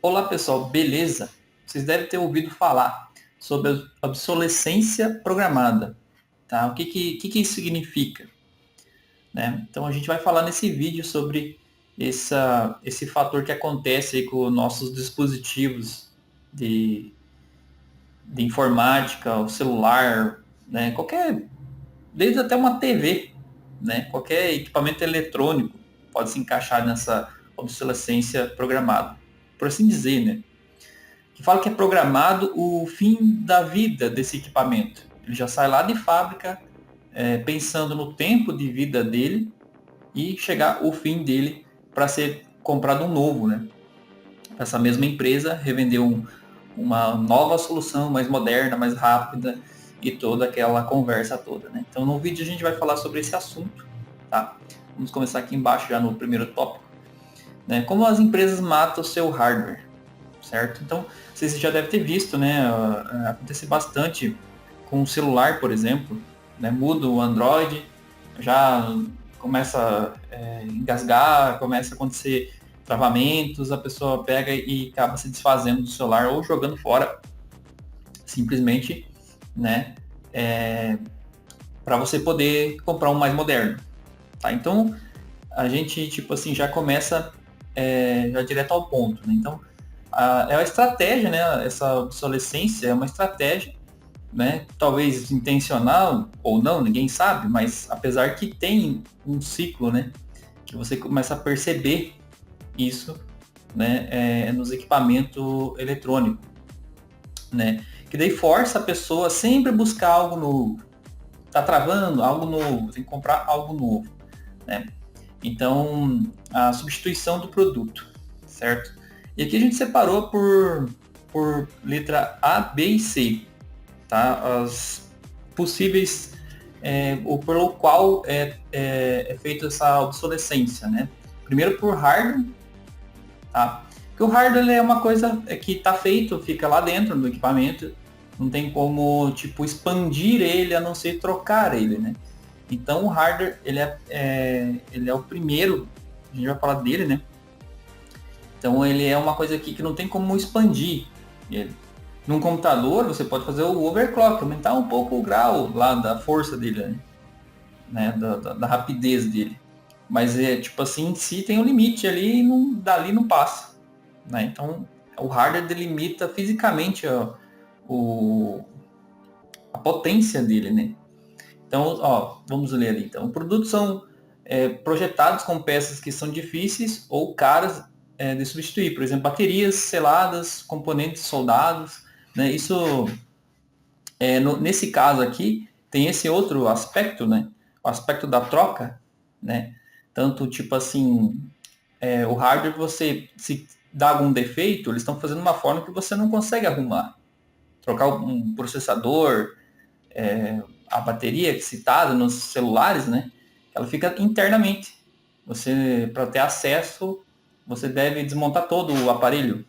Olá pessoal, beleza? Vocês devem ter ouvido falar sobre a obsolescência programada, tá? O que isso significa, né? Então a gente vai falar nesse vídeo sobre esse fator que acontece aí com nossos dispositivos de, de informática, o celular, né? Desde até uma TV, né? Qualquer equipamento eletrônico pode se encaixar nessa obsolescência programada, por assim dizer, né? Que fala que é programado o fim da vida desse equipamento. Ele já sai lá de fábrica pensando no tempo de vida dele e chegar o fim dele para ser comprado um novo, né? Essa mesma empresa revendeu uma nova solução mais moderna, mais rápida e toda aquela conversa toda, né? Então no vídeo a gente vai falar sobre esse assunto, tá? Vamos começar aqui embaixo já no primeiro tópico, né? Como as empresas matam o seu hardware, certo? Então, vocês já devem ter visto, né? Acontece bastante com o celular, por exemplo, né? Muda o Android, já começa a engasgar, começa a acontecer travamentos, a pessoa pega e acaba se desfazendo do celular ou jogando fora, simplesmente, né? Para você poder comprar um mais moderno, tá? Então, a gente, tipo assim, já começa já direto ao ponto, né? Então, é uma estratégia, né? Essa obsolescência é uma estratégia, né? Talvez intencional ou não, ninguém sabe, mas apesar que tem um ciclo, né? Que você começa a perceber isso, né? Nos equipamentos eletrônicos, né? Que daí força a pessoa a sempre buscar algo novo. Tá travando, algo novo, tem que comprar algo novo, né? Então, a substituição do produto, certo? E aqui a gente separou por letra A, B e C, tá? As possíveis, ou pelo qual é feita essa obsolescência, né? Primeiro por hardware, tá? Porque o hardware é uma coisa que está feito, fica lá dentro do equipamento, não tem como, tipo, expandir ele a não ser trocar ele, né? Então o hardware, ele é o primeiro, a gente vai falar dele, né? Então ele é uma coisa aqui que não tem como expandir ele. Num computador você pode fazer o overclock, aumentar um pouco o grau lá da força dele, né? Da rapidez dele. Mas tipo assim, em si tem um limite ali e dali não passa, né? Então o hardware delimita fisicamente a potência dele, né? Então, ó, vamos ler ali. Então, produtos são projetados com peças que são difíceis ou caras de substituir. Por exemplo, baterias seladas, componentes soldados, né? Isso, nesse caso aqui, tem esse outro aspecto, né? O aspecto da troca, né? Tanto, tipo assim, o hardware, você, se dá algum defeito, eles estão fazendo uma forma que você não consegue arrumar. Trocar um processador, a bateria citada nos celulares, né? Ela fica internamente. Você, para ter acesso, você deve desmontar todo o aparelho,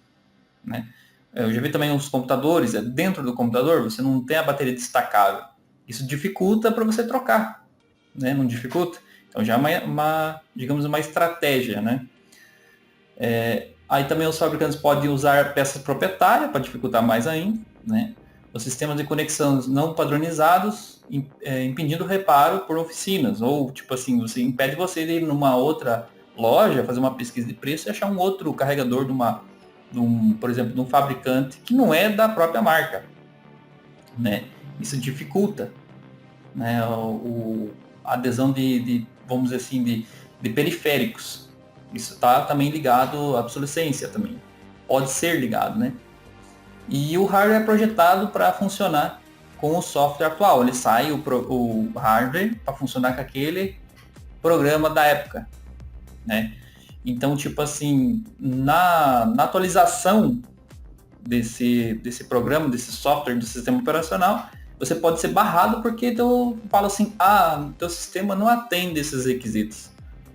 né? Eu já vi também os computadores, dentro do computador você não tem a bateria destacável. Isso dificulta para você trocar, né? Não dificulta? Então já é digamos, uma estratégia, né? Aí também os fabricantes podem usar peças proprietárias para dificultar mais ainda, né? Os sistemas de conexão não padronizados, impedindo o reparo por oficinas, ou tipo assim, você impede você de ir numa outra loja, fazer uma pesquisa de preço e achar um outro carregador por exemplo, de um fabricante que não é da própria marca, né? Isso dificulta, né, a adesão vamos dizer assim, de periféricos. Isso está também ligado à obsolescência também. Pode ser ligado, né? E o hardware é projetado para funcionar com o software atual. Ele sai o hardware para funcionar com aquele programa da época, né? Então, tipo assim, na atualização desse programa, desse software, do sistema operacional, você pode ser barrado porque tu fala assim, teu sistema não atende esses requisitos,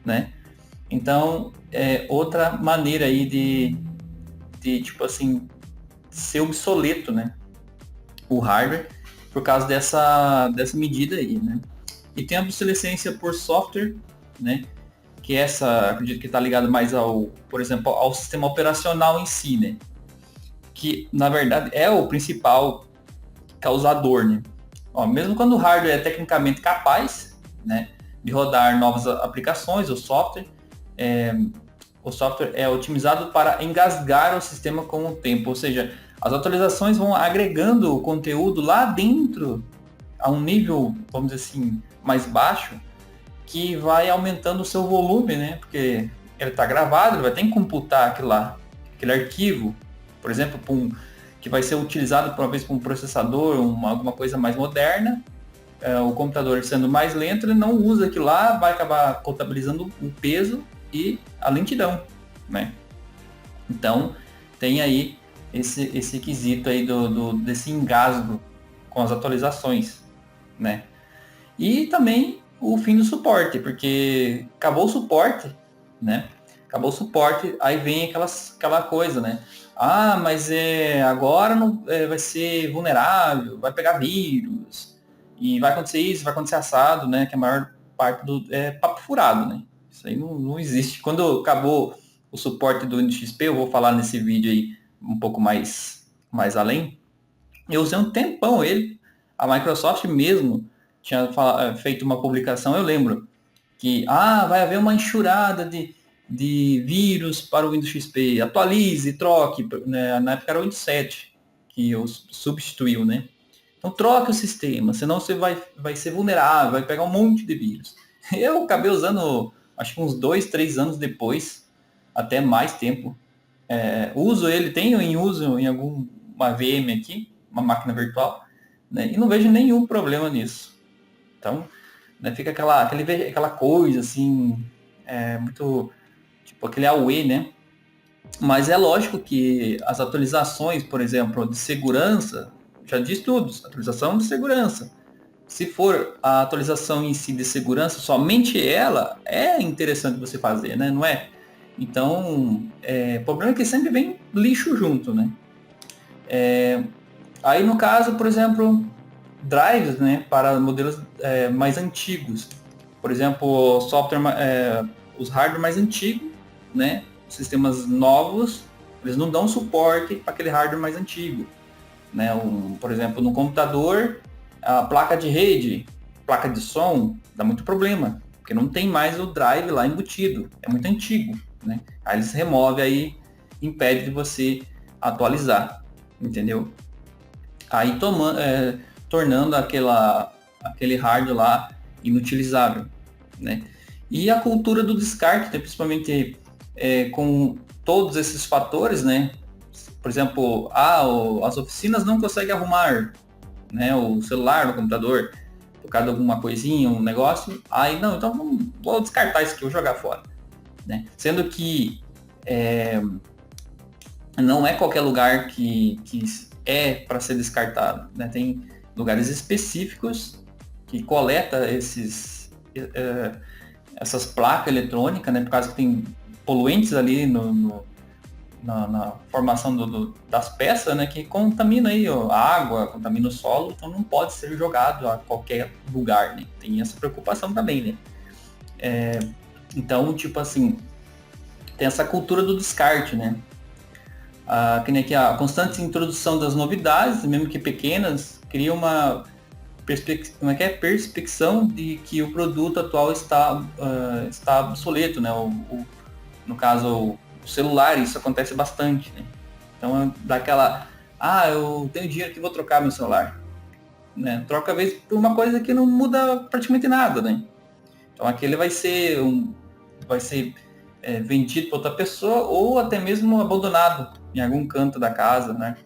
né? Então, é outra maneira aí de tipo assim, ser obsoleto, né? O hardware, por causa dessa medida aí, né? E tem a obsolescência por software, né? Que acredito que está ligado mais por exemplo, ao sistema operacional em si, né? que na verdade é o principal causador, né? Ó, mesmo quando o hardware é tecnicamente capaz, né, de rodar novas aplicações, o software é otimizado para engasgar o sistema com o tempo, ou seja, as atualizações vão agregando o conteúdo lá dentro a um nível, vamos dizer assim, mais baixo, que vai aumentando o seu volume, né? Porque ele está gravado, ele vai ter que computar aquilo lá, aquele arquivo, por exemplo, que vai ser utilizado por uma vez para um processador, alguma coisa mais moderna. O computador sendo mais lento, ele não usa aquilo lá, vai acabar contabilizando o peso e a lentidão, né? Então, tem aí esse quesito aí desse engasgo com as atualizações, né? E também o fim do suporte, porque acabou o suporte, né? Acabou o suporte, aí vem aquela coisa, né? Ah, mas agora não, vai ser vulnerável, vai pegar vírus, e vai acontecer isso, vai acontecer assado, né? Que a maior parte é papo furado, né? Isso aí não existe. Quando acabou o suporte do Windows XP, eu vou falar nesse vídeo aí um pouco mais além, eu usei um tempão ele, a Microsoft mesmo tinha feito uma publicação, eu lembro, que vai haver uma enxurrada de vírus para o Windows XP, atualize, troque, né? Na época era o Windows 7, que substituiu, né? Então troque o sistema, senão você vai ser vulnerável, vai pegar um monte de vírus. Eu acabei usando, acho que uns 2, 3 anos depois, até mais tempo. Uso ele, tenho em uso em alguma VM aqui, uma máquina virtual, né? E não vejo nenhum problema nisso. Então, né, fica aquela coisa assim, muito tipo aquele AUE, né? Mas é lógico que as atualizações, por exemplo, de segurança, já diz tudo, atualização de segurança. Se for a atualização em si de segurança, somente ela é interessante você fazer, né? Não é? Então, o problema é que sempre vem lixo junto, né? Aí no caso, por exemplo, drives, né, para modelos mais antigos. Por exemplo, os hardware mais antigos, né, sistemas novos, eles não dão suporte para aquele hardware mais antigo. Né? Por exemplo, no computador, a placa de rede, placa de som, dá muito problema, porque não tem mais o drive lá embutido, é muito antigo. Né? Aí eles removem, aí impede de você atualizar, entendeu? Aí tornando aquele hardware lá inutilizável, né? E a cultura do descarte, né? Principalmente com todos esses fatores, né? Por exemplo, as oficinas não conseguem arrumar, né, o celular, o computador, por causa de alguma coisinha, um negócio. Aí, não, então vou descartar isso aqui, vou jogar fora. Né? Sendo que não é qualquer lugar que é para ser descartado. Né? Tem lugares específicos que coleta essas placas eletrônicas, né? Por causa que tem poluentes ali na formação das peças, né? Que contamina aí a água, contamina o solo, então não pode ser jogado a qualquer lugar. Né? Tem essa preocupação também, né? Então, tipo assim, tem essa cultura do descarte, né? Que nem aqui, a constante introdução das novidades, mesmo que pequenas, cria uma perspecção de que o produto atual está obsoleto, né? No caso, o celular, isso acontece bastante, né? Então, dá aquela, eu tenho dinheiro que vou trocar meu celular. Né? Troca às vezes por uma coisa que não muda praticamente nada, né? Então, aquele vai ser vendido para outra pessoa ou até mesmo abandonado em algum canto da casa, né?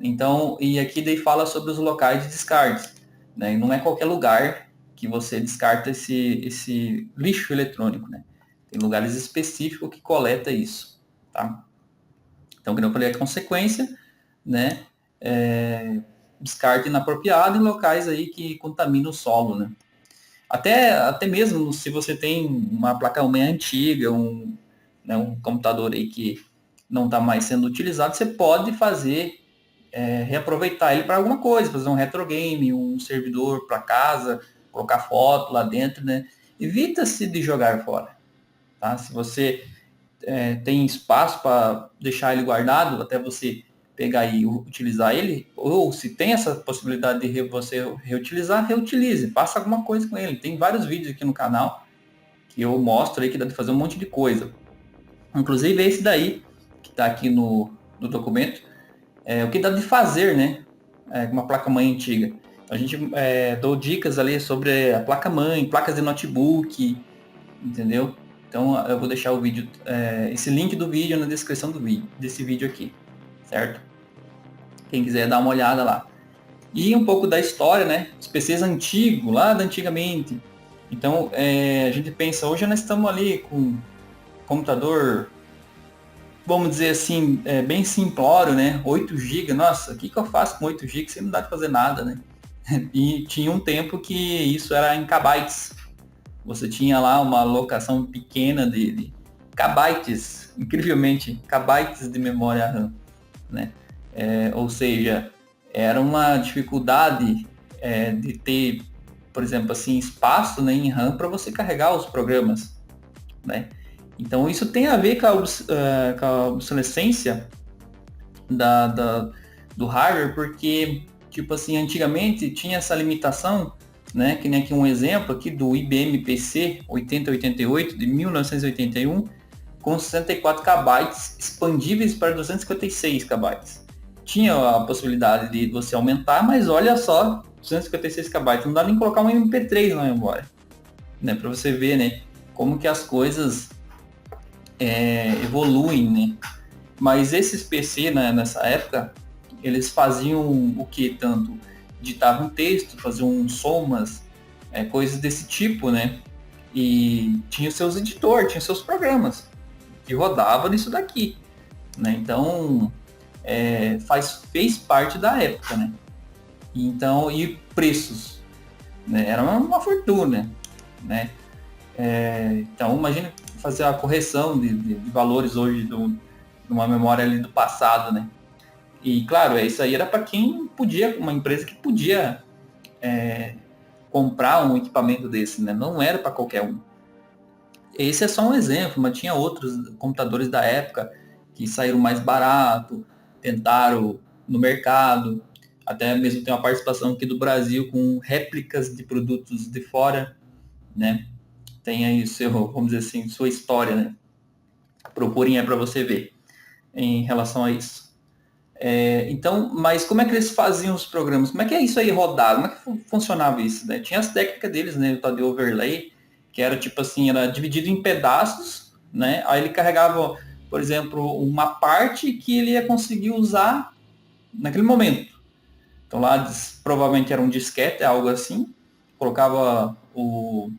Então, e aqui daí fala sobre os locais de descarte, né? E não é qualquer lugar que você descarta esse lixo eletrônico, né? Tem lugares específicos que coleta isso, tá? Então, como eu falei, a consequência, né? Descarte inapropriado em locais aí que contaminam o solo, né? Até mesmo se você tem uma placa-mãe antiga, né, um computador aí que não está mais sendo utilizado, você pode reaproveitar ele para alguma coisa, fazer um retro game, um servidor para casa, colocar foto lá dentro, né? Evita-se de jogar fora, tá? Se você tem espaço para deixar ele guardado, até você pegar e utilizar ele, ou se tem essa possibilidade de você reutilizar, reutilize, faça alguma coisa com ele. Tem vários vídeos aqui no canal que eu mostro aí que dá de fazer um monte de coisa. Inclusive esse daí, que está aqui no documento, é o que dá de fazer, né? Com uma placa-mãe antiga. Então, a gente dou dicas ali sobre a placa-mãe, placas de notebook, entendeu? Então eu vou deixar o vídeo, esse link do vídeo na descrição desse vídeo aqui, certo? Quem quiser dar uma olhada lá. E um pouco da história, né? Os PCs antigos, lá da antigamente. Então a gente pensa, hoje nós estamos ali com computador, vamos dizer assim, bem simplório, né? 8 GB, nossa, o que eu faço com 8 GB? Você não dá de fazer nada, né? E tinha um tempo que isso era em kbytes. Você tinha lá uma alocação pequena de kbytes, incrivelmente, kbytes de memória RAM, né? Ou seja, era uma dificuldade de ter, por exemplo, assim, espaço, né, em RAM para você carregar os programas, né? Então isso tem a ver com a obsolescência do hardware, porque, tipo assim, antigamente tinha essa limitação, né, que nem aqui um exemplo aqui do IBM PC 8088 de 1981, com 64 KB expandíveis para 256 KB. Tinha a possibilidade de você aumentar, mas olha só, 256 KB, não dá nem colocar um MP3 na memória, né, para você ver, né, como que as coisas evoluem, né. Mas esses PC, né, nessa época, eles faziam o que? Tanto digitavam texto, faziam somas, coisas desse tipo, né? E tinha seus editores, tinha seus programas que rodavam nisso daqui, né? Então, fez parte da época, né? Então, e preços, né? Era uma fortuna, né? Então, imagina fazer a correção de valores hoje de uma memória ali do passado, né? E claro, isso aí era para quem podia, uma empresa que podia comprar um equipamento desse, né? Não era para qualquer um. Esse é só um exemplo, mas tinha outros computadores da época que saíram mais barato, tentaram no mercado, até mesmo tem uma participação aqui do Brasil com réplicas de produtos de fora, né? Tem aí vamos dizer assim, sua história, né? Procurem aí para você ver em relação a isso. Então, mas como é que eles faziam os programas? Como é que isso aí rodava? Como é que funcionava isso, né? Tinha as técnicas deles, né? O tal de overlay, que era tipo assim, era dividido em pedaços, né? Aí ele carregava, por exemplo, uma parte que ele ia conseguir usar naquele momento. Então lá provavelmente era um disquete, algo assim. Colocava o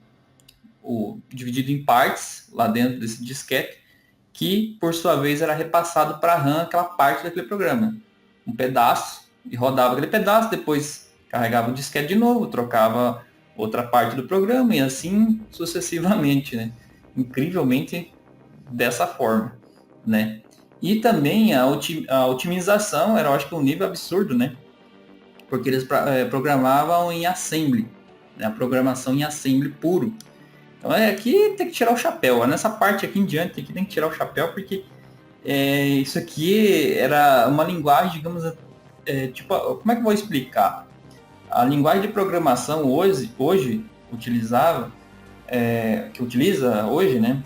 dividido em partes lá dentro desse disquete, que por sua vez era repassado para a RAM aquela parte daquele programa. Um pedaço, e rodava aquele pedaço, depois carregava o disquete de novo, trocava outra parte do programa e assim sucessivamente, né? Incrivelmente dessa forma, né? E também a otimização era, eu acho que um nível absurdo, né? Porque eles programavam em assembly, né? A programação em assembly puro. Então aqui tem que tirar o chapéu. Nessa parte aqui em diante aqui tem que tirar o chapéu, porque isso aqui era uma linguagem, digamos, tipo, como é que eu vou explicar? A linguagem de programação hoje utilizava, que utiliza hoje, né?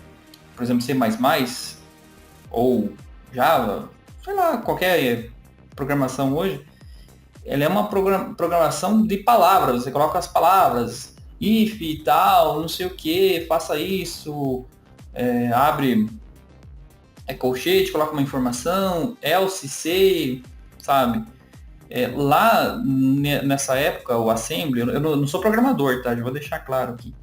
Por exemplo, C++ ou Java, sei lá, qualquer programação hoje, ela é uma programação de palavras. Você coloca as palavras, if e tal, não sei o que, faça isso, abre colchete, coloca uma informação, else, se, sabe? Lá nessa época, o Assembly, eu não sou programador, tá? Eu vou deixar claro aqui.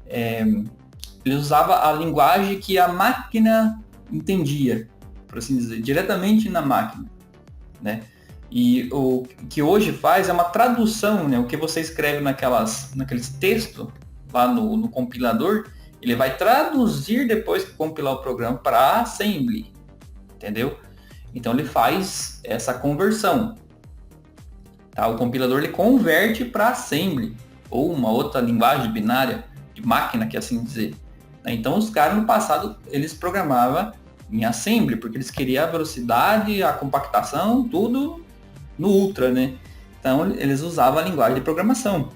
Ele usava a linguagem que a máquina entendia, por assim dizer, diretamente na máquina, né? E o que hoje faz é uma tradução, né? O que você escreve naqueles textos lá no compilador, ele vai traduzir depois que compilar o programa para Assembly, entendeu? Então ele faz essa conversão, tá? O compilador ele converte para Assembly ou uma outra linguagem binária de máquina, que é assim dizer. Então os caras no passado eles programavam em assembly, porque eles queriam a velocidade, a compactação, tudo no ultra, né? Então eles usavam a linguagem de programação,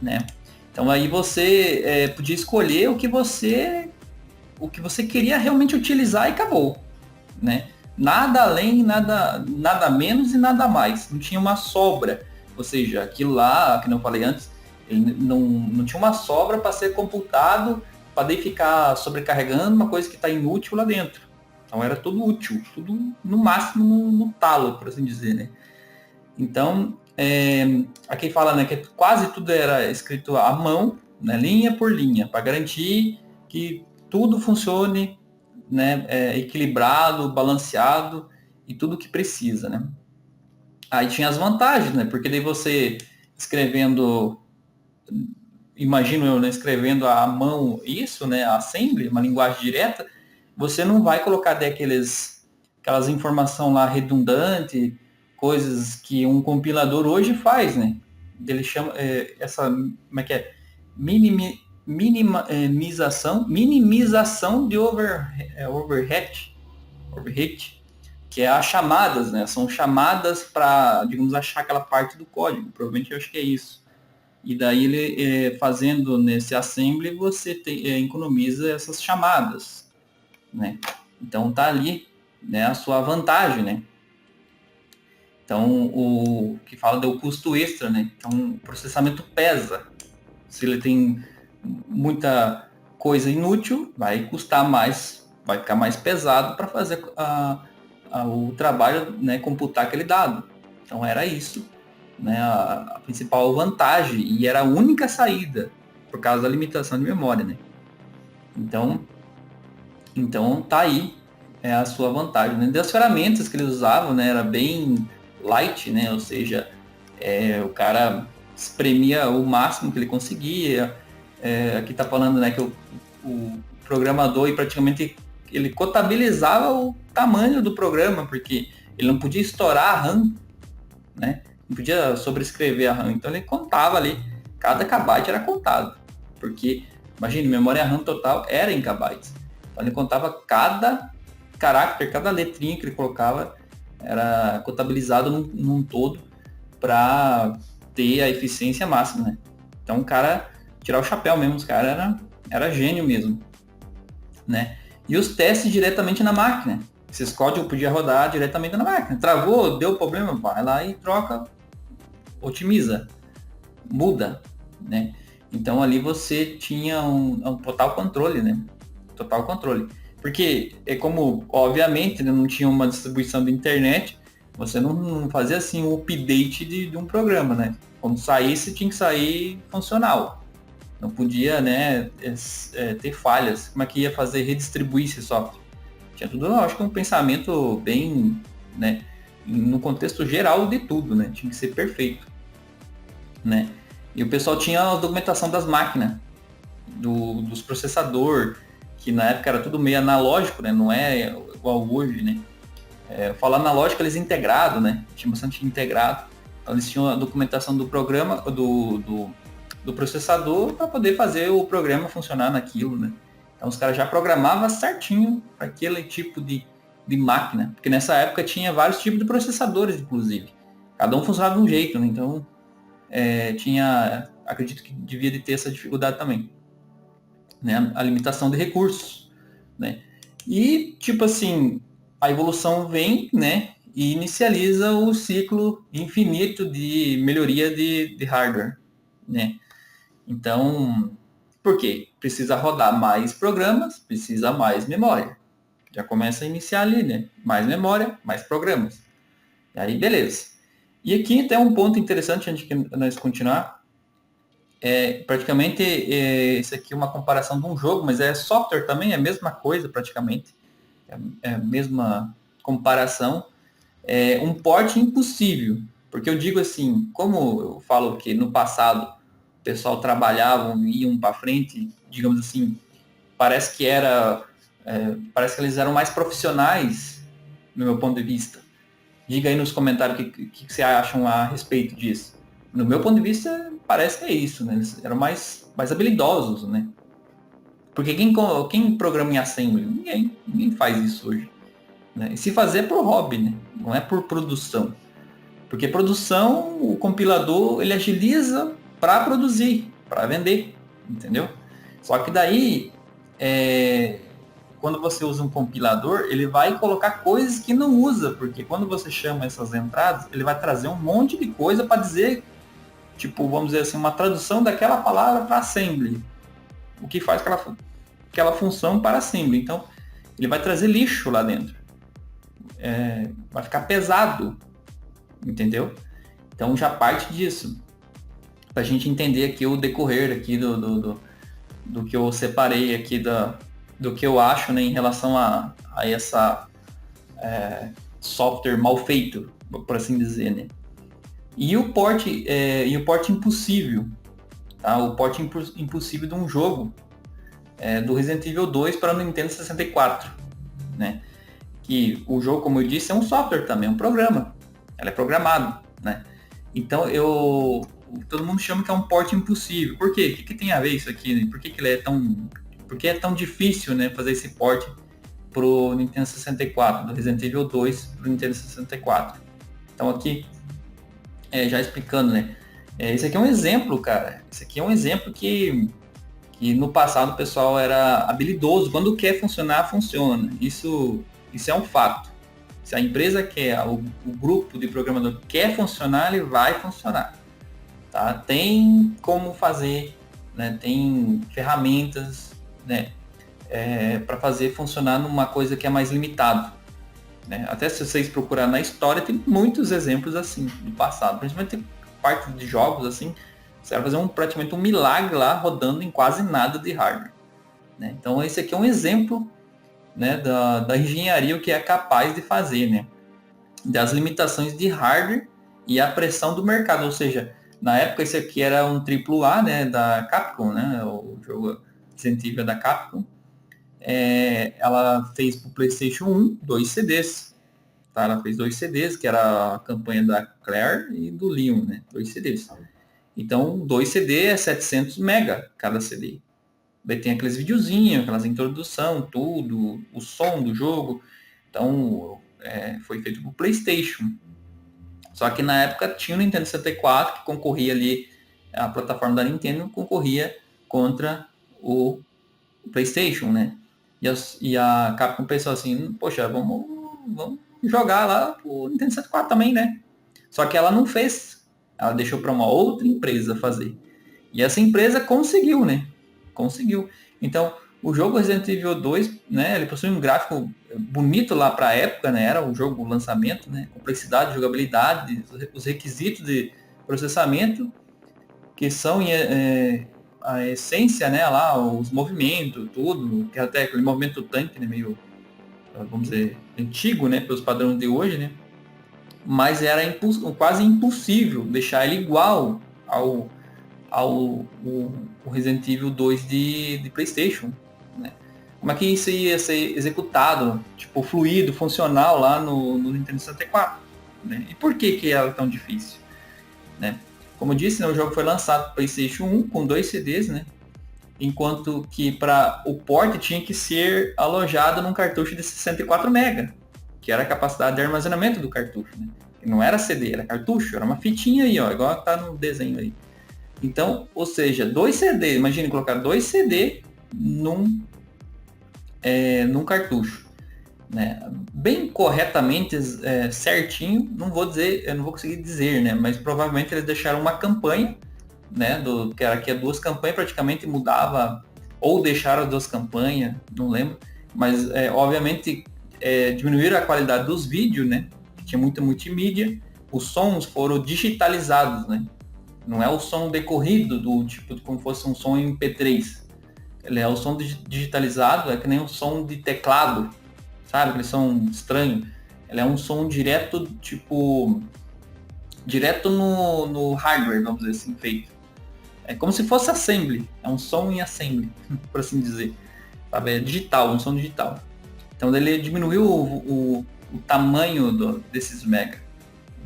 né? Então aí você podia escolher o que você queria realmente utilizar e acabou, né? Nada além, nada menos e nada mais. Não tinha uma sobra. Ou seja, aquilo lá, que não falei antes, ele não tinha uma sobra para ser computado, para daí ficar sobrecarregando uma coisa que está inútil lá dentro. Então era tudo útil, tudo no máximo no talo, por assim dizer, né? Então, aqui fala, né, que quase tudo era escrito à mão, né, linha por linha, para garantir que tudo funcione, né, equilibrado, balanceado e tudo que precisa, né? Aí tinha as vantagens, né? Porque daí você escrevendo, imagino eu, né, escrevendo à mão isso, né, a assembly, uma linguagem direta, você não vai colocar aquelas informações lá redundante, coisas que um compilador hoje faz, né? Ele chama como é que é? Minimização de overhead, que é as chamadas, né? São chamadas para, digamos, achar aquela parte do código. Provavelmente eu acho que é isso. E daí ele fazendo nesse assembly você economiza essas chamadas, né? Então tá ali, né, a sua vantagem, né? Então o que fala do custo extra, né? Então o processamento pesa. Se ele tem muita coisa inútil, vai custar mais, vai ficar mais pesado para fazer o trabalho, né, computar aquele dado. Então era isso, né, a principal vantagem, e era a única saída por causa da limitação de memória, né? Então tá aí a sua vantagem, né? Das ferramentas que eles usavam, né, era bem light, né? Ou seja, o cara espremia o máximo que ele conseguia. Aqui está falando, né, que o programador e praticamente ele contabilizava o tamanho do programa, porque ele não podia estourar a RAM, né? Não podia sobrescrever a RAM. Então ele contava ali, cada kbyte era contado, porque imagine, memória RAM total era em kbytes. Então ele contava cada caráter, cada letrinha que ele colocava era contabilizado num todo para ter a eficiência máxima, né? Então o cara tirar o chapéu mesmo, os caras era gênio mesmo, né? E os testes diretamente na máquina. Esses códigos podia rodar diretamente na máquina. Travou, deu problema, vai lá e troca, otimiza, muda, né? Então ali você tinha um total controle, né? Total controle. Porque é como, obviamente, não tinha uma distribuição de internet, você não fazia assim o update de um programa, né? Quando saísse, tinha que sair funcional. Não podia, né, ter falhas. Como é que ia fazer redistribuir esse software? Tinha tudo, eu acho que um pensamento bem, né, no contexto geral de tudo, né? Tinha que ser perfeito, né? E o pessoal tinha a documentação das máquinas, dos processadores, que na época era tudo meio analógico, né? Não é igual hoje, né? Falar analógico, eles integrados, né? Tinha bastante integrado. Então eles tinham a documentação do programa, do processador para poder fazer o programa funcionar naquilo, né? Então os caras já programavam certinho para aquele tipo de máquina, porque nessa época tinha vários tipos de processadores, inclusive. Cada um funcionava de um jeito, né? Então acredito que devia de ter essa dificuldade também, né? A limitação de recursos, né? E tipo assim, a evolução vem, né? E inicializa o ciclo infinito de melhoria de hardware, né? Então, por quê? Precisa rodar mais programas, precisa mais memória. Já começa a iniciar ali, né? Mais memória, mais programas. E aí, beleza. E aqui tem um ponto interessante antes de nós continuar. Praticamente, isso aqui é uma comparação de um jogo, mas software também, é a mesma coisa praticamente. É a mesma comparação. Um port impossível. Porque eu digo assim, como eu falo que no passado o pessoal trabalhavam e iam para frente, digamos assim, parece que parece que eles eram mais profissionais, no meu ponto de vista. Diga aí nos comentários o que você acham a respeito disso. No meu ponto de vista, parece que é isso, né? Eles eram mais habilidosos, né? Porque quem programa em assembly? Ninguém faz isso hoje. Né? E se fazer é por hobby, né? Não é por produção. Porque produção, o compilador, ele agiliza para produzir, para vender, entendeu? Só que daí, quando você usa um compilador, ele vai colocar coisas que não usa, porque quando você chama essas entradas, ele vai trazer um monte de coisa para dizer, tipo, vamos dizer assim, uma tradução daquela palavra para assembly, o que faz aquela função para assembly. Então, ele vai trazer lixo lá dentro. Vai ficar pesado, entendeu? Então já parte disso. Para a gente entender aqui o decorrer aqui do que eu separei aqui do que eu acho, né, em relação a essa software mal feito, por assim dizer, né? E o port impossível, tá? O port impossível de um jogo do Resident Evil 2 para o Nintendo 64, né? Que o jogo, como eu disse, é um software também, é um programa. Ela é programado, né? Então todo mundo chama que é um port impossível. Por quê? O que tem a ver isso aqui? Né? Por que ele é tão difícil, né, fazer esse port pro Nintendo 64, do Resident Evil 2 pro Nintendo 64? Então aqui, já explicando, né? Esse aqui é um exemplo, cara. Esse aqui é um exemplo que no passado o pessoal era habilidoso. Quando quer funcionar, funciona. Isso é um fato. Se a empresa quer, o grupo de programador quer funcionar, ele vai funcionar. Tá? Tem como fazer, né? Tem ferramentas, né? Para fazer funcionar numa coisa que é mais limitado. Né? Até se vocês procurarem na história, tem muitos exemplos assim do passado. Principalmente parte de jogos assim, você vai fazer praticamente um milagre lá rodando em quase nada de hardware. Né? Então esse aqui é um exemplo, né, da engenharia, o que é capaz de fazer, né? Das limitações de hardware e a pressão do mercado. Ou seja, na época esse aqui era um AAA, né, da Capcom, né, o jogo Resident Evil da Capcom. Ela fez para o PlayStation 1 2 CDs. Tá? Ela fez 2 CDs, que era a campanha da Claire e do Leon, né? 2 CDs. Então, 2 CD é 700 mega cada CD. Daí tem aqueles videozinhos, aquelas introdução, tudo, o som do jogo. Então, foi feito pro PlayStation. Só que na época tinha o Nintendo 64 que concorria ali, a plataforma da Nintendo concorria contra o PlayStation, né? E a Capcom pensou assim, poxa, vamos jogar lá o Nintendo 64 também, né? Só que ela não fez. Ela deixou para uma outra empresa fazer. E essa empresa conseguiu, né? Conseguiu. Então, o jogo Resident Evil 2, né, ele possui um gráfico bonito lá para a época, né? Era um jogo lançamento, né? Complexidade, jogabilidade, os requisitos de processamento, que são a essência, né, lá, os movimentos, tudo, que até aquele movimento tanque, né, meio, vamos dizer, antigo, né, pelos padrões de hoje, né? Mas era quase impossível deixar ele igual ao o Resident Evil 2 de PlayStation. Né? Como é que isso ia ser executado, tipo, fluido, funcional lá no Nintendo 64? Né? E por que era tão difícil? Né? Como eu disse, né, o jogo foi lançado para PlayStation 1 com 2 CDs, né? Enquanto que para o port tinha que ser alojado num cartucho de 64 MB, que era a capacidade de armazenamento do cartucho. Né? E não era CD, era cartucho, era uma fitinha aí, ó, igual tá no desenho aí. Então, ou seja, 2 CD, imagine colocar 2 CD num cartucho. Né? Bem corretamente, certinho, não vou dizer, eu não vou conseguir dizer, né? Mas provavelmente eles deixaram uma campanha, né? Que era que 2 campanhas praticamente mudava, ou deixaram as 2 campanhas, não lembro. Mas obviamente diminuíram a qualidade dos vídeos, né? Tinha muita multimídia, os sons foram digitalizados, né? Não é o som decorrido do tipo como fosse um som em MP3. Ele é o som digitalizado, é que nem um som de teclado, sabe? Aquele som estranho. Ele é um som direto, tipo, direto no hardware, vamos dizer assim, feito. É como se fosse assembly. É um som em assembly, por assim dizer. Sabe? É digital, um som digital. Então ele diminuiu o tamanho desses mega,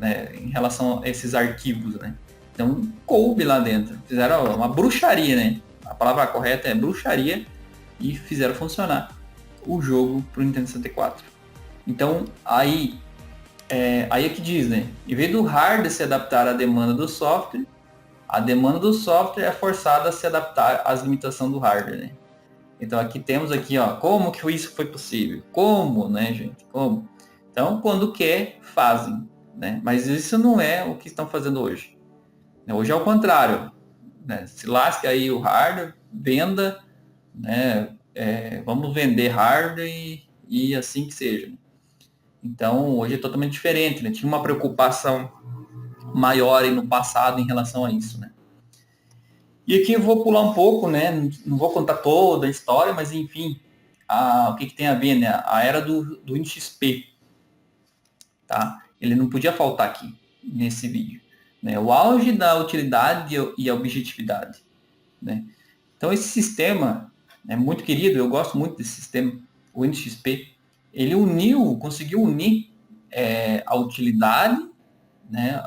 né? Em relação a esses arquivos, né? Então coube lá dentro. Fizeram uma bruxaria, né? A palavra correta é bruxaria e fizeram funcionar o jogo para o Nintendo 64. Então, aí é que diz, né? Em vez do hardware se adaptar à demanda do software, a demanda do software é forçada a se adaptar às limitações do hardware, né? Então aqui temos aqui, ó, como que isso foi possível? Como, né, gente? Como? Então, quando quer, fazem, né? Mas isso não é o que estão fazendo hoje. Hoje é o contrário, né? Se lasca aí o hardware, venda, né? Vamos vender hardware e assim que seja. Então, hoje é totalmente diferente, né? Tinha uma preocupação maior aí no passado em relação a isso, né? E aqui eu vou pular um pouco, né? Não vou contar toda a história, mas enfim, o que tem a ver, né? A era do Windows XP, tá? Ele não podia faltar aqui nesse vídeo, né? O auge da utilidade e a objetividade, né? Então esse sistema é muito querido, eu gosto muito desse sistema, o Windows XP. Ele conseguiu unir a utilidade, né,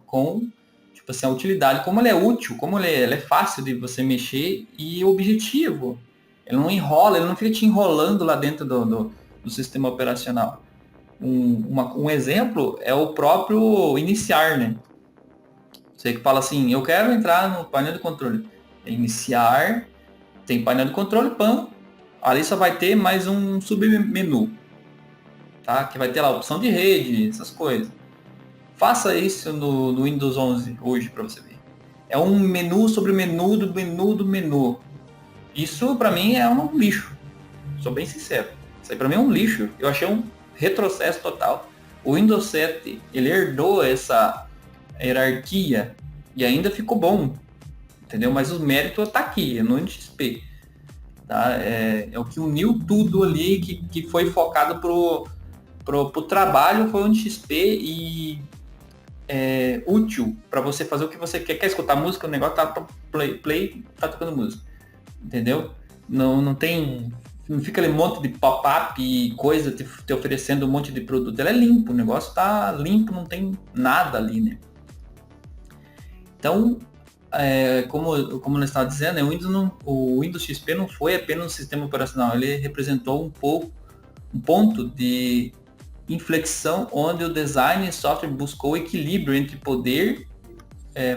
com tipo assim, a utilidade, como ele é útil, como ele é fácil de você mexer e objetivo. Ele não enrola, ele não fica te enrolando lá dentro do sistema operacional. Um exemplo é o próprio iniciar, né? Você que fala assim, eu quero entrar no painel de controle. Iniciar, tem painel de controle, PAN, ali só vai ter mais um submenu, tá? Que vai ter lá a opção de rede, essas coisas. Faça isso no Windows 11 hoje para você ver. É um menu sobre o menu do menu do menu. Isso para mim é um lixo. Sou bem sincero. Isso aí para mim é um lixo. Eu achei um retrocesso total. O Windows 7, ele herdou essa hierarquia e ainda ficou bom. Entendeu? Mas o mérito está aqui, no Windows XP. Tá? É o que uniu tudo ali, que foi focado pro trabalho, foi o Windows XP e útil para você fazer o que você quer. Quer escutar música, o negócio tá play, tá tocando música. Entendeu? Não tem. Não fica ali um monte de pop-up e coisa te oferecendo um monte de produto. Ela é limpo, o negócio tá limpo, não tem nada ali, né? Então, como nós estávamos dizendo, o Windows XP não foi apenas um sistema operacional, ele representou um ponto de inflexão onde o design e software buscou equilíbrio entre poder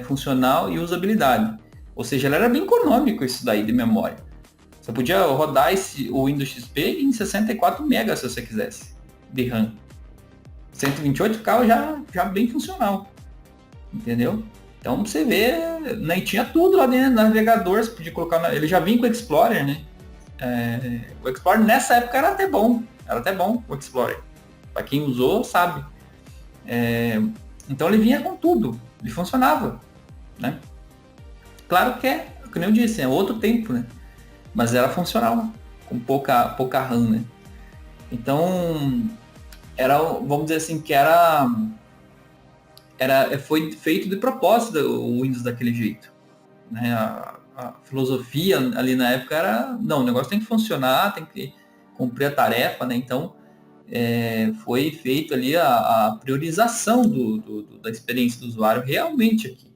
funcional e usabilidade. Ou seja, ele era bem econômico isso daí de memória. Você podia rodar o Windows XP em 64 MB se você quisesse, de RAM. 128 ficava já bem funcional. Entendeu? Então você vê, né, tinha tudo lá dentro, navegador, você podia colocar, ele já vinha com o Explorer, né? O Explorer nessa época era até bom o Explorer. Para quem usou, sabe. Então ele vinha com tudo, ele funcionava, né? Claro que como eu disse, é outro tempo, né? Mas era funcional, com pouca RAM, né? Então, vamos dizer assim, que foi feito de propósito o Windows daquele jeito, né? A filosofia ali na época era, não, o negócio tem que funcionar, tem que cumprir a tarefa, né? Então, foi feito ali a priorização da experiência do usuário realmente aqui.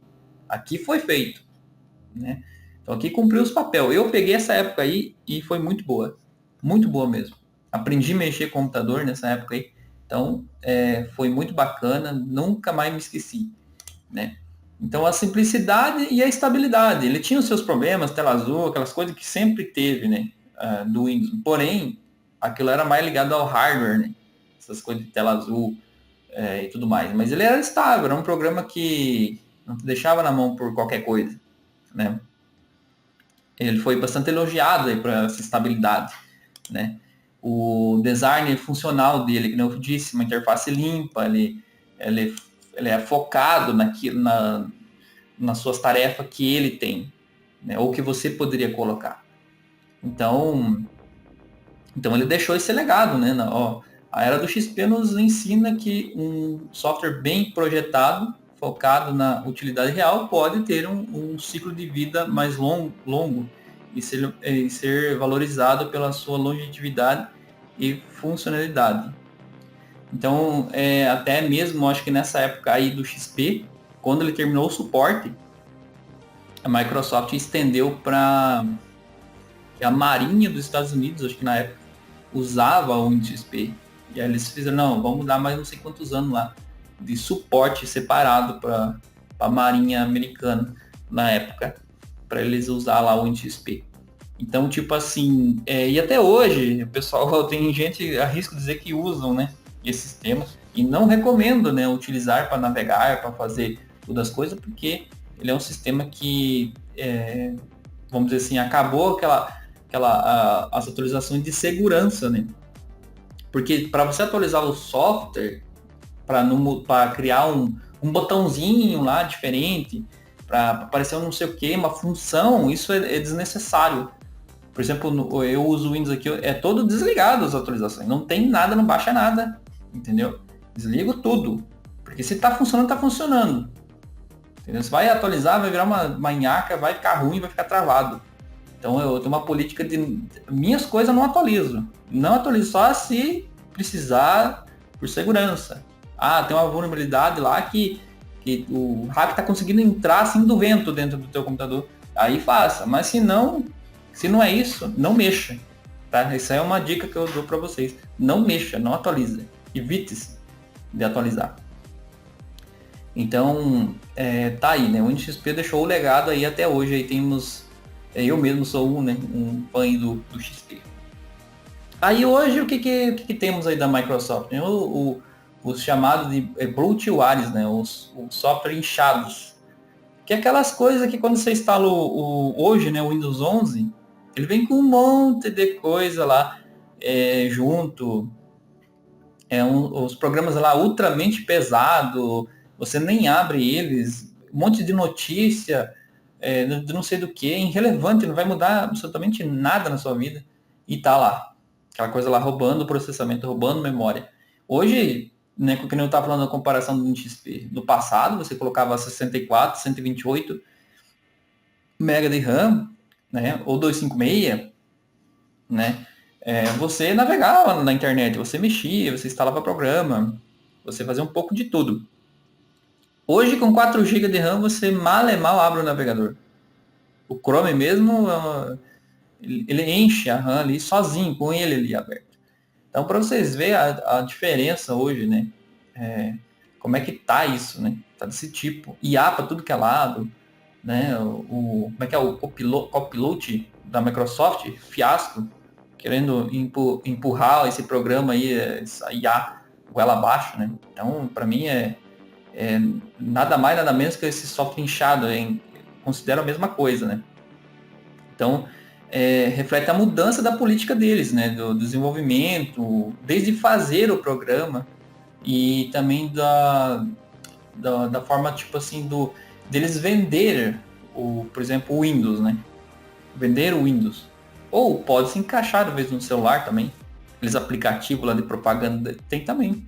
Aqui foi feito, né? Então aqui cumpriu os papel. Eu peguei essa época aí e foi muito boa mesmo. Aprendi a mexer com computador nessa época aí, então foi muito bacana, nunca mais me esqueci, né? Então a simplicidade e a estabilidade, ele tinha os seus problemas, tela azul, aquelas coisas que sempre teve, né, do Windows. Porém, aquilo era mais ligado ao hardware, né? Essas coisas de tela azul e tudo mais. Mas ele era estável, era um programa que não te deixava na mão por qualquer coisa, né? Ele foi bastante elogiado aí para essa estabilidade, né? O design funcional dele, que eu disse, uma interface limpa, ele é focado nas suas tarefas que ele tem, né? Ou que você poderia colocar. Então ele deixou esse legado, né? A era do XP nos ensina que um software bem projetado, focado na utilidade real, pode ter um ciclo de vida mais longo e ser valorizado pela sua longevidade e funcionalidade. Então, até mesmo, acho que nessa época aí do XP, quando ele terminou o suporte, a Microsoft estendeu para que a Marinha dos Estados Unidos, acho que na época, usava o Windows XP. E aí eles fizeram, não, vamos dar mais não sei quantos anos lá de suporte separado para a Marinha americana na época, para eles usar lá o Windows XP. Então, tipo assim, e até hoje, o pessoal, tem gente, arrisco dizer que usam, né, esse sistema, e não recomendo, né, utilizar para navegar, para fazer todas as coisas, porque ele é um sistema que, vamos dizer assim, acabou as atualizações de segurança, né? Porque para você atualizar o software, para criar um botãozinho lá diferente, para aparecer um não sei o que, uma função, isso é desnecessário. Por exemplo, eu uso o Windows aqui, é todo desligado as atualizações. Não tem nada, não baixa nada. Entendeu? Desligo tudo. Porque se tá funcionando, tá funcionando. Entendeu? Se vai atualizar, vai virar uma nhaca, vai ficar ruim, vai ficar travado. Então eu tenho uma política de minhas coisas eu não atualizo. Não atualizo só se precisar por segurança. Ah, tem uma vulnerabilidade lá que o hack está conseguindo entrar assim do vento dentro do teu computador. Aí faça. Mas se não é isso, não mexa. Tá? Essa é uma dica que eu dou para vocês. Não mexa, não atualize. Evite-se de atualizar. Então, tá aí, né? O Windows XP deixou o legado aí até hoje. Aí temos, eu mesmo sou um fã do XP. Aí hoje o que temos aí da Microsoft? Os chamados de bloatwares, né? Os software inchados. Que é aquelas coisas que quando você instala hoje, né, o Windows 11, ele vem com um monte de coisa lá junto. Os programas lá ultramente pesado, você nem abre eles, um monte de notícia, de não sei do que, irrelevante, não vai mudar absolutamente nada na sua vida. E tá lá. Aquela coisa lá roubando processamento, roubando memória. Hoje, né, como eu estava falando da comparação do XP, no passado você colocava 64, 128 MB de RAM, né, ou 256, né, você navegava na internet, você mexia, você instalava programa, você fazia um pouco de tudo. Hoje, com 4 GB de RAM, você mal e mal abre o navegador. O Chrome mesmo, ele enche a RAM ali sozinho, com ele ali aberto. Então, para vocês verem a diferença hoje, né? Como é que tá isso, né? Tá desse tipo. IA para tudo que é lado, né? Como é que é o Copilot da Microsoft? Fiasco. Querendo empurrar esse programa aí, essa IA, goela abaixo, né? Então, para mim, nada mais, nada menos que esse software inchado. Considero a mesma coisa, né? Então, reflete a mudança da política deles, né? Do desenvolvimento, desde fazer o programa e também da forma, tipo assim, deles vender, por exemplo, o Windows, né? Vender o Windows. Ou pode se encaixar, às vezes, no celular também. Aqueles aplicativos lá de propaganda, tem também.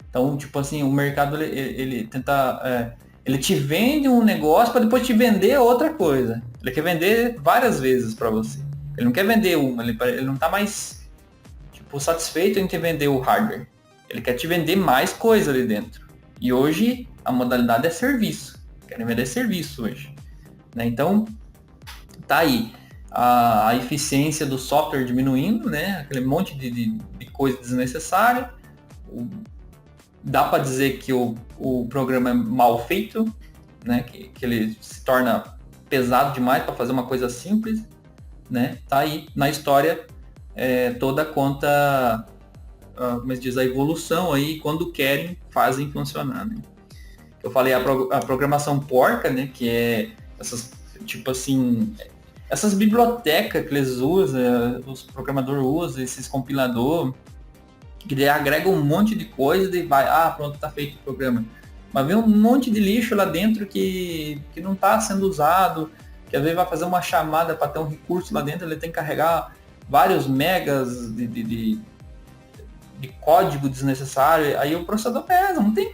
Então, tipo assim, o mercado, ele tenta... ele te vende um negócio para depois te vender outra coisa. Ele quer vender várias vezes para você. Ele não quer vender uma, ele não está mais tipo, satisfeito em te vender o hardware. Ele quer te vender mais coisa ali dentro. E hoje a modalidade é serviço. Querem vender serviço hoje. Né? Então, tá aí. A eficiência do software diminuindo, né? Aquele monte de coisa desnecessária. Dá para dizer que o programa é mal feito, né? Que ele se torna pesado demais para fazer uma coisa simples, né? Tá aí na história toda conta, como se diz, a evolução aí, quando querem, fazem funcionar, né? Eu falei a programação porca, né? Que é essas, tipo assim, essas bibliotecas que eles usam, os programadores usam, esses compiladores, que daí agrega um monte de coisa e vai, pronto, tá feito o programa. Mas vem um monte de lixo lá dentro que não está sendo usado, que às vezes vai fazer uma chamada para ter um recurso lá dentro, ele tem que carregar vários megas de código desnecessário, aí o processador pesa, não tem,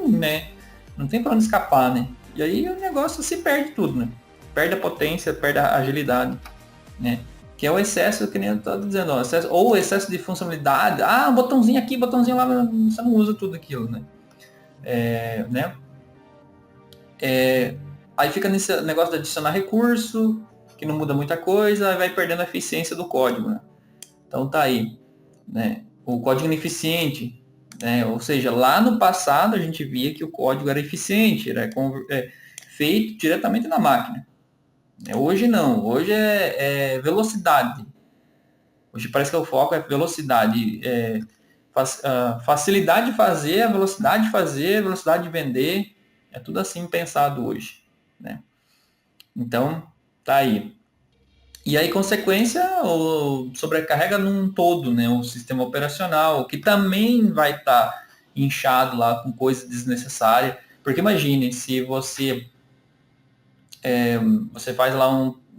né? Não tem para onde escapar, né? E aí o negócio se perde tudo, né? Perde a potência, perde a agilidade, né? Que é o excesso, que nem eu estou dizendo, ou o excesso de funcionalidade, um botãozinho aqui, botãozinho lá, você não usa tudo aquilo, né? Aí fica nesse negócio de adicionar recurso, que não muda muita coisa, vai perdendo a eficiência do código, né? Então tá aí, né? O código ineficiente, né? Ou seja, lá no passado a gente via que o código era eficiente, era feito diretamente na máquina. Hoje não, hoje é velocidade. Hoje parece que o foco é velocidade, facilidade de fazer, a velocidade de fazer, a velocidade de vender, é tudo assim pensado hoje, né? Então, tá aí. E aí, consequência, sobrecarrega num todo, né, o sistema operacional, que também vai estar inchado lá com coisa desnecessária. Porque imagine se você faz lá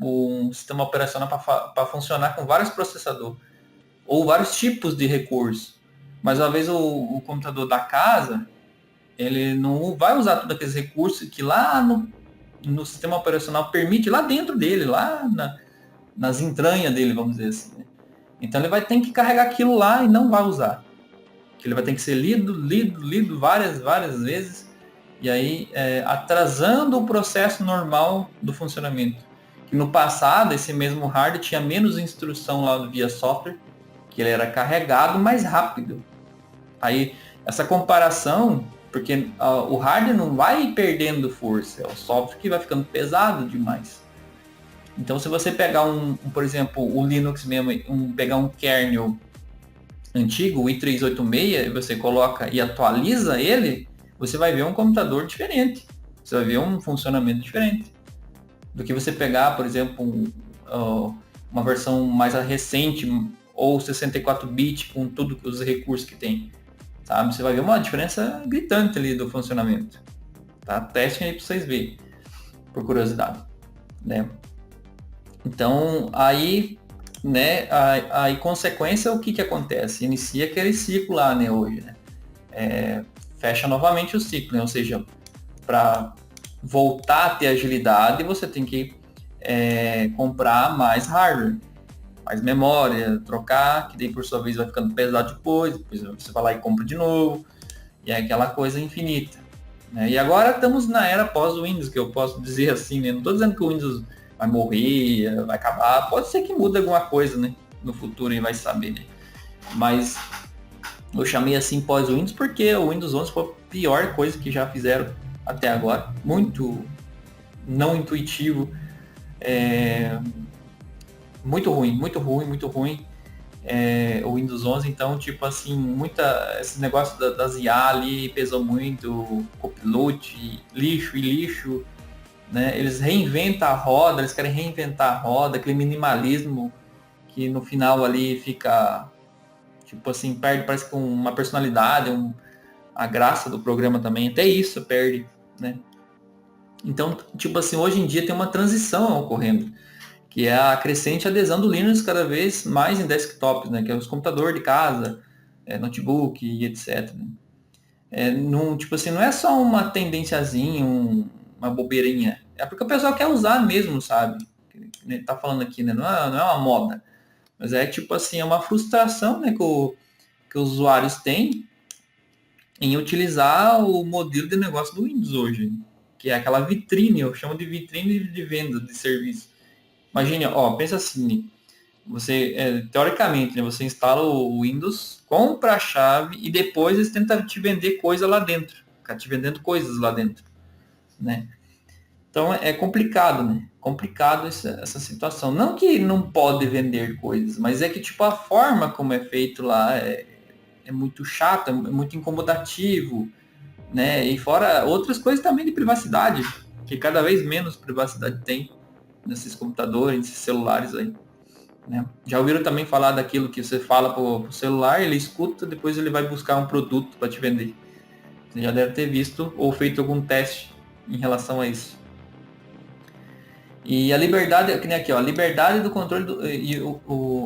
um sistema operacional para funcionar com vários processadores ou vários tipos de recursos. Mas uma vez o computador da casa, ele não vai usar todos aqueles recursos que lá no sistema operacional permite, lá dentro dele, nas entranhas dele, vamos dizer assim. Né? Então ele vai ter que carregar aquilo lá e não vai usar. Ele vai ter que ser lido várias vezes, e aí atrasando o processo normal do funcionamento. Que no passado, esse mesmo hardware tinha menos instrução lá via software, que ele era carregado mais rápido. Aí, essa comparação, porque o hardware não vai perdendo força, é o software que vai ficando pesado demais. Então, se você pegar por exemplo, o Linux mesmo, pegar um kernel antigo, o i386, e você coloca e atualiza ele, você vai ver um computador diferente. Você vai ver um funcionamento diferente. Do que você pegar, por exemplo, uma versão mais recente, ou 64-bit, com todos os recursos que tem. Sabe? Você vai ver uma diferença gritante ali do funcionamento. Tá? Testem aí para vocês verem, por curiosidade. Né? Então, aí, né, aí consequência, o que acontece? Inicia aquele ciclo lá, né, hoje, né? Fecha novamente o ciclo, né? Ou seja, para voltar a ter agilidade, você tem que comprar mais hardware, mais memória, trocar, que daí por sua vez vai ficando pesado depois você vai lá e compra de novo, e é aquela coisa infinita. Né? E agora estamos na era pós-Windows, que eu posso dizer assim, né? Não estou dizendo que o Windows vai morrer, vai acabar, pode ser que mude alguma coisa, né? No futuro e vai saber, né? Mas eu chamei assim pós-Windows porque o Windows 11 foi a pior coisa que já fizeram até agora. Muito não intuitivo, muito ruim. O Windows 11, então, tipo assim, esse negócio das IA ali pesou muito, Copilot, lixo, né? Eles reinventam a roda, eles querem reinventar a roda, aquele minimalismo que no final ali fica, tipo assim, perde, parece com uma personalidade, a graça do programa também, até isso perde, né? Então, tipo assim, hoje em dia tem uma transição ocorrendo, que é a crescente adesão do Linux cada vez mais em desktops, né? Que é os computadores de casa, notebook e etc. Né? Tipo assim, não é só uma tendenciazinha, uma bobeirinha. É porque o pessoal quer usar mesmo, sabe? Tá falando aqui, né? Não é uma moda. Mas é tipo assim, é uma frustração, né, que os usuários têm em utilizar o modelo de negócio do Windows hoje, que é aquela vitrine, eu chamo de vitrine de venda de serviço. Imagine, ó, pensa assim, você, teoricamente, né, você instala o Windows, compra a chave e depois eles tentam te vender coisa lá dentro, ficar te vendendo coisas lá dentro, né? Então é complicado, né? Complicado essa situação. Não que não pode vender coisas, mas é que tipo a forma como é feito lá é muito chata, é muito incomodativo, né? E fora outras coisas também de privacidade, que cada vez menos privacidade tem nesses computadores, nesses celulares aí. Né? Já ouviram também falar daquilo que você fala pro celular, ele escuta, depois ele vai buscar um produto para te vender. Você já deve ter visto ou feito algum teste em relação a isso. E a liberdade, que nem aqui, ó, a liberdade do controle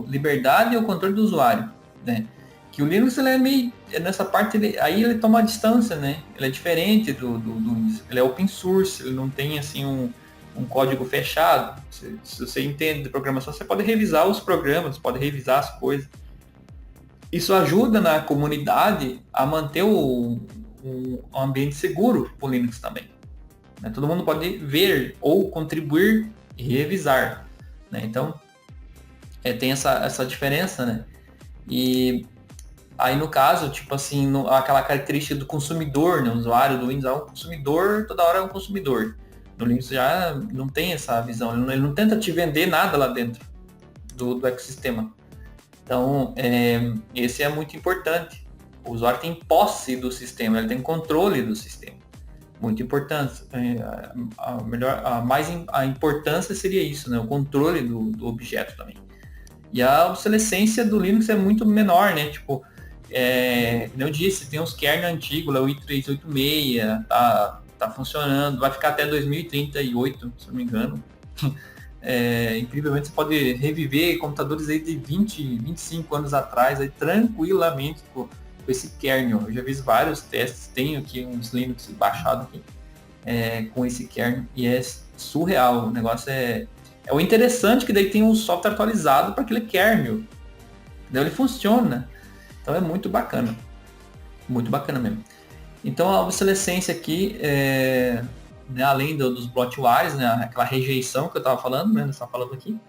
liberdade e o controle do usuário, né? Que o Linux ele é meio nessa parte aí ele toma a distância, né? Ele é diferente do Windows. Ele é open source, ele não tem assim um código fechado. Se você entende de programação, você pode revisar os programas, pode revisar as coisas. Isso ajuda na comunidade a manter um ambiente seguro para o Linux também. Né? Todo mundo pode ver ou contribuir e revisar. né? Então, tem essa diferença, né? E aí, no caso, tipo assim, aquela característica do consumidor, né? O usuário do Windows é um consumidor, toda hora é um consumidor. No Linux já não tem essa visão, ele não tenta te vender nada lá dentro do ecossistema. Então, esse é muito importante. O usuário tem posse do sistema, ele tem controle do sistema. Muito importante. A importância seria isso, né? O controle do objeto também. E a obsolescência do Linux é muito menor, né? Tipo, como eu disse, tem uns kernel antigos, o i386, tá funcionando, vai ficar até 2038, se não me engano. Incrivelmente você pode reviver computadores aí de 20, 25 anos atrás, aí, tranquilamente com esse kernel. Eu já fiz vários testes, tenho aqui uns Linux baixados aqui, com esse kernel, e é surreal. O negócio é o interessante que daí tem um software atualizado para aquele kernel. Daí ele funciona. Então é muito bacana mesmo. Então a obsolescência aqui, né, além dos bloatwares, né, aquela rejeição que eu estava falando, né, estava falando aqui,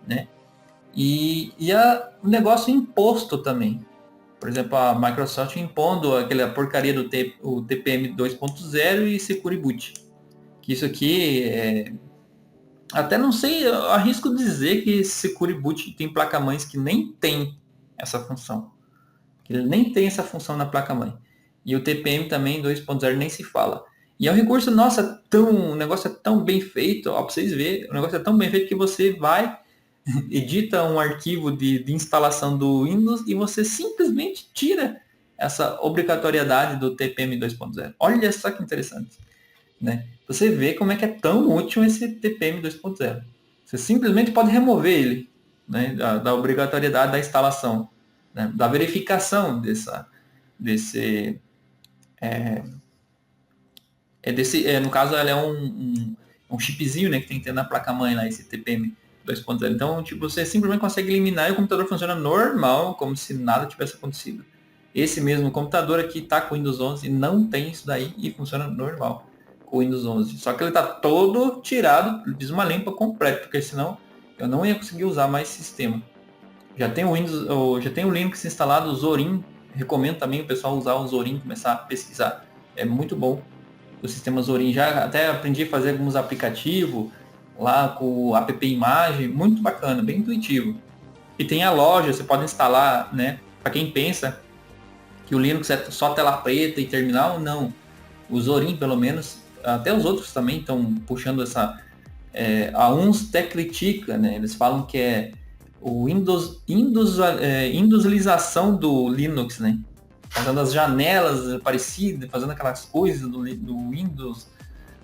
né, e o negócio imposto também. Por exemplo, a Microsoft impondo aquela porcaria do o TPM 2.0 e Secure Boot. Que isso aqui até não sei, eu arrisco dizer que Secure Boot tem placa-mães que nem tem essa função. Ele nem tem essa função na placa-mãe. E o TPM também 2.0 nem se fala. E é um recurso, nossa, o negócio é tão bem feito, ó, pra vocês verem, o negócio é tão bem feito que você vai, edita um arquivo de instalação do Windows e você simplesmente tira essa obrigatoriedade do TPM 2.0. Olha só que interessante, né? Você vê como é que é tão útil esse TPM 2.0. Você simplesmente pode remover ele, né, da obrigatoriedade da instalação, né, da verificação no caso, ela é um chipzinho, né, que tem que ter na placa-mãe lá, esse TPM 2.0. Então, tipo, você simplesmente consegue eliminar e o computador funciona normal, como se nada tivesse acontecido. Esse mesmo computador aqui está com o Windows 11 e não tem isso daí e funciona normal com o Windows 11. Só que ele está todo tirado, diz uma limpa completa, porque senão eu não ia conseguir usar mais esse sistema. Já tem o Windows, já tem o Linux instalado, o Zorin. Recomendo também o pessoal usar o Zorin, começar a pesquisar. É muito bom o sistema Zorin. Já até aprendi a fazer alguns aplicativos lá com o app Imagem, muito bacana, bem intuitivo. E tem a loja, você pode instalar, né? Para quem pensa que o Linux é só tela preta e terminal, não. O Zorin, pelo menos, até os outros também estão puxando essa. A uns até critica, né? Eles falam que é o industrialização do Linux, né? Fazendo as janelas parecidas, fazendo aquelas coisas do Windows.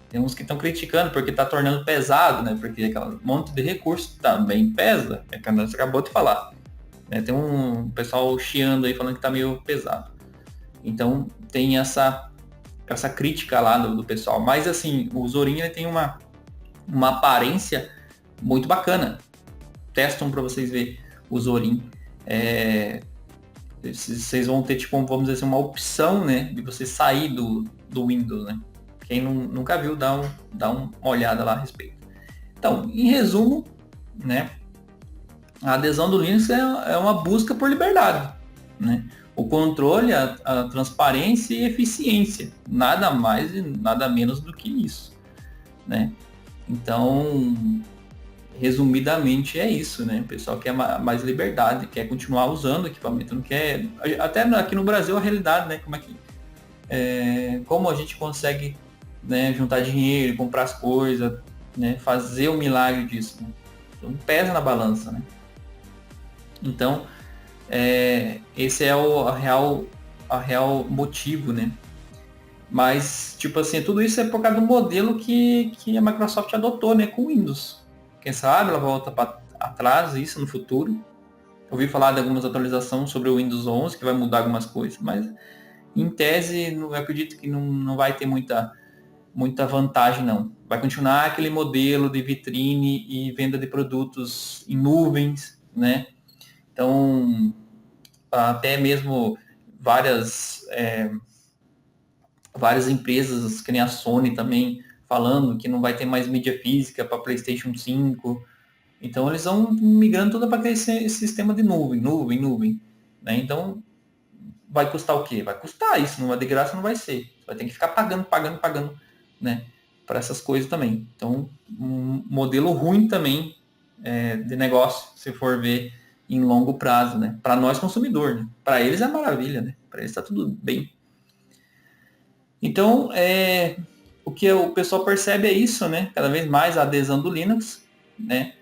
Tem uns que estão criticando porque está tornando pesado, né? Porque aquele monte de recurso também pesa, é que você acabou de falar. Tem um pessoal chiando aí falando que está meio pesado. Então tem essa crítica lá do pessoal. Mas assim, o Zorin ele tem uma aparência muito bacana. Testam para vocês verem o Zorin. Vocês vão ter, tipo, vamos dizer assim, uma opção, né, de você sair do Windows, né? Quem nunca viu, dá uma olhada lá a respeito. Então, em resumo, né, a adesão do Linux é uma busca por liberdade, né? O controle, a transparência e eficiência. Nada mais e nada menos do que isso, né? Então, resumidamente é isso, né? O pessoal quer mais liberdade, quer continuar usando o equipamento, não quer. Até aqui no Brasil a realidade, né? Como a gente consegue, né, juntar dinheiro, comprar as coisas, né? Fazer o milagre disso. Né? Então pesa na balança, né? Então esse é a real motivo, né? Mas, tipo assim, tudo isso é por causa do modelo que a Microsoft adotou, né, com o Windows. Quem sabe ela volta para atrás isso no futuro. Eu ouvi falar de algumas atualizações sobre o Windows 11, que vai mudar algumas coisas, mas em tese eu acredito que não vai ter muita vantagem, não. Vai continuar aquele modelo de vitrine e venda de produtos em nuvens, né? Então, até mesmo várias empresas, que nem a Sony também, falando que não vai ter mais mídia física para PlayStation 5, Então eles vão migrando tudo para aquele sistema de nuvem, né? Então vai custar o quê? Vai custar isso, não vai de graça, não vai ser. Você vai ter que ficar pagando, né? Para essas coisas também. Então, um modelo ruim também de negócio, se for ver em longo prazo, né? Para nós consumidor, né? Para eles é maravilha, né? Para eles está tudo bem. Então, o que o pessoal percebe é isso, né? Cada vez mais a adesão do Linux, né?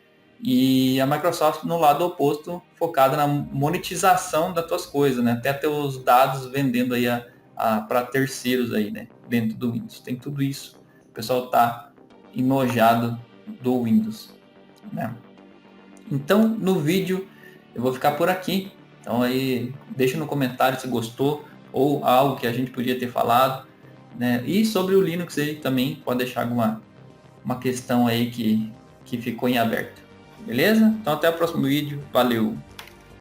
E a Microsoft no lado oposto, focada na monetização das tuas coisas, né? Até teus dados vendendo aí para terceiros aí, né? Dentro do Windows. Tem tudo isso. O pessoal tá enojado do Windows, né? Então, no vídeo eu vou ficar por aqui. Então aí, deixa no comentário se gostou ou algo que a gente podia ter falado, né? E sobre o Linux aí também, pode deixar alguma uma questão aí que ficou em aberto. Beleza? Então até o próximo vídeo. Valeu!